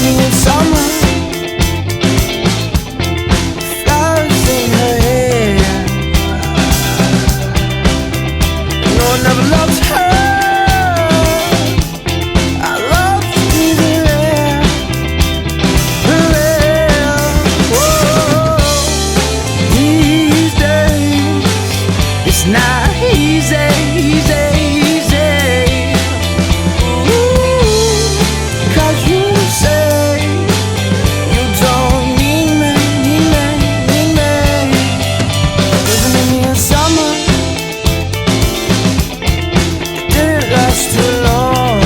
me in summer, flowers in her hair. No one ever loves her. I love to be there. Whoa. These days it's not easy, easy, easy. Ooh, 'cause you say you don't need me, need me, need me. Living in the summer, it didn't last too long,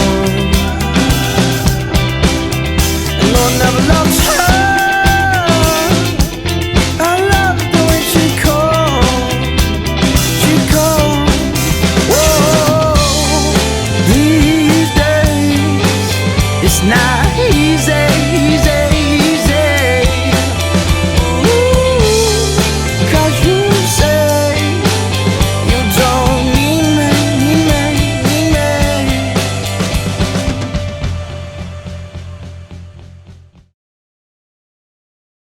and no one ever loved her. I love the way she calls, she calls. Whoa, these days it's not easy, easy.